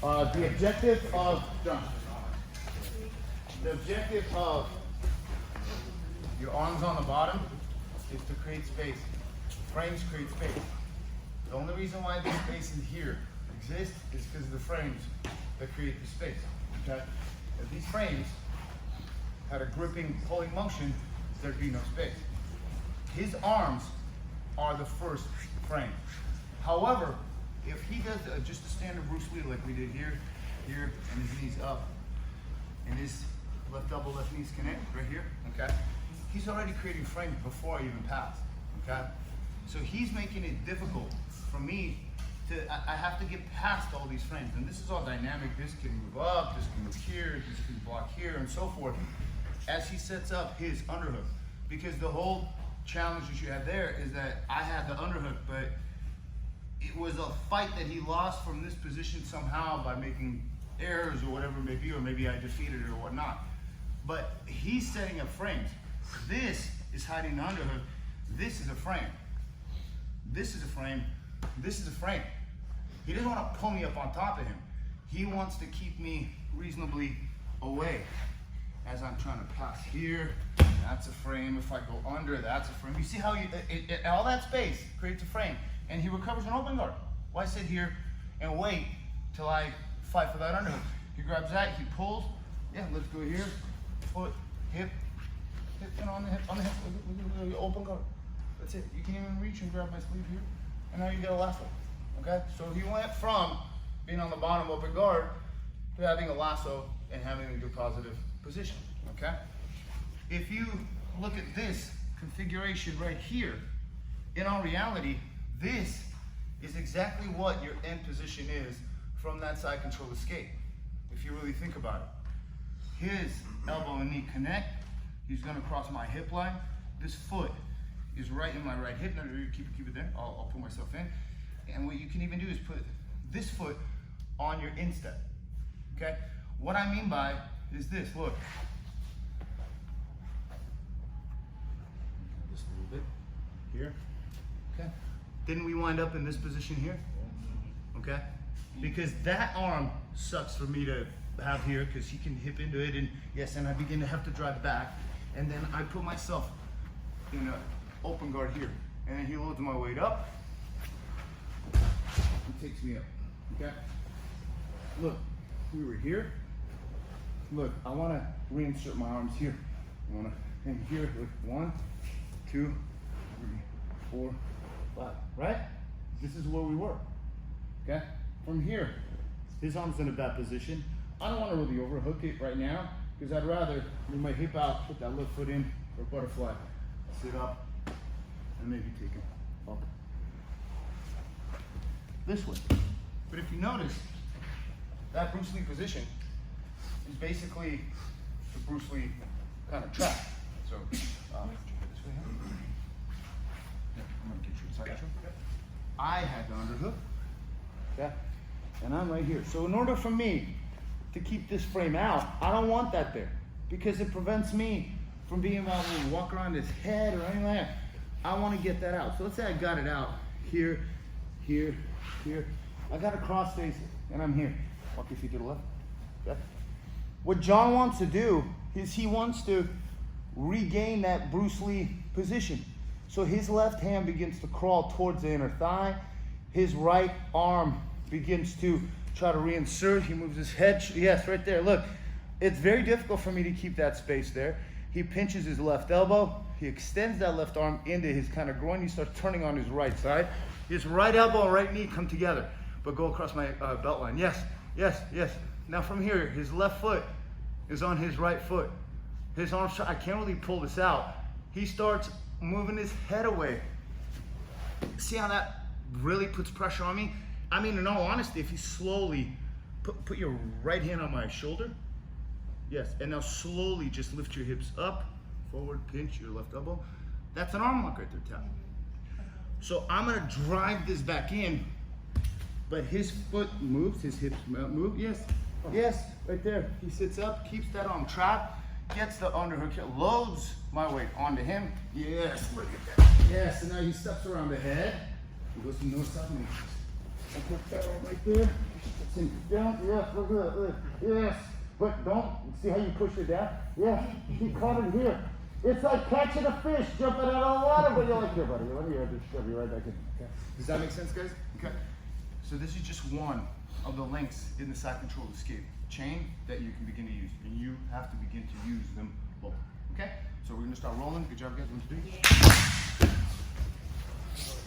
The objective of your arms on the bottom is to create space. Frames create space. The only reason why this space in here exists is because of the frames that create the space. Okay? If these frames had a gripping, pulling motion, there'd be no space. His arms are the first frame. However, if he does just a standard Bruce Lee like we did here, and his knees up, and his left elbow, left knees connect right here, okay? He's already creating frames before I even pass, okay? So he's making it difficult for me to, I have to get past all these frames. And this is all dynamic. This can move up, this can move here, this can block here, and so forth, as he sets up his underhook. Because the whole challenge that you had there is that I had the underhook, but it was a fight that he lost from this position somehow by making errors or whatever it may be, or maybe I defeated it or whatnot. But he's setting up frames. This is hiding the underhook. This is a frame. This is a frame. This is a frame. He doesn't want to pull me up on top of him. He wants to keep me reasonably away as I'm trying to pass here. That's a frame. If I go under, that's a frame. You see how all that space creates a frame, and he recovers an open guard. Why sit here and wait till I fight for that underhook? He grabs that, he pulls. Yeah, let's go here. Foot, hip, and on the hip, open guard. That's it. You can even reach and grab my sleeve here, and now you get a lasso. Okay? So he went from being on the bottom open guard to having a lasso and having a good positive position. Okay? If you look at this configuration right here, in all reality, this is exactly what your end position is from that side control escape, if you really think about it. His elbow and knee connect. He's gonna cross my hip line. This foot is right in my right hip. Now, keep it there. I'll put myself in. And what you can even do is put this foot on your instep. Okay? What I mean by is this. Look. Just a little bit here. Okay? Then we wind up in this position here. Okay? Because that arm sucks for me to have here because he can hip into it, and yes, and I begin to have to drive back, and then I put myself in an open guard here, and then he loads my weight up and takes me up. Okay? Look, we were here. Look, I want to reinsert my arms here. I want to, and here, look, 1, 2, 3, 4, 5. Right? This is where we were. Okay? From here, his arm's in a bad position. I don't want to really overhook it right now because I'd rather move my hip out, put that left foot in for a butterfly, sit up, and maybe take it up this way. But if you notice, that Bruce Lee position is basically the Bruce Lee kind of trap. So, this way. Yeah, I'm gonna get you inside. Okay. I had the underhook. Okay. And I'm right here. So in order for me to keep this frame out, I don't want that there because it prevents me from being able to walk around his head or anything like that. I want to get that out. So let's say I got it out here, here, here. I got a cross face and I'm here. Walk your feet to the left. Okay. What John wants to do is he wants to regain that Bruce Lee position. So his left hand begins to crawl towards the inner thigh. His right arm begins to try to reinsert. He moves his head. Yes, right there. Look, it's very difficult for me to keep that space there. He pinches his left elbow. He extends that left arm into his kind of groin. He starts turning on his right side. His right elbow and right knee come together, but go across my belt line. Yes, yes, yes. Now from here, his left foot is on his right foot. His arms, I can't really pull this out. He starts moving his head away. See how that really puts pressure on me? I mean, in all honesty, if you slowly put your right hand on my shoulder, yes, and now slowly just lift your hips up, forward, pinch your left elbow. That's an arm lock right there, tap. So I'm gonna drive this back in, but his foot moves, his hips move, yes, yes, right there. He sits up, keeps that arm trapped, gets the underhook, loads my weight onto him. Yes, look at that. Yes, and now he steps around the head. He goes to north, south, and I put that arm right there. And down, yes, look at that, yes. But don't, see how you push it down? Yes, keep caught in here. It's like catching a fish jumping out of the water, but you're like, here, buddy, let me just shove you right back in. Okay. Does that make sense, guys? Okay. So this is just one of the links in the side control escape chain that you can begin to use, and you have to begin to use them both. Okay? So we're gonna start rolling. Good job, guys. 1, 2, 3.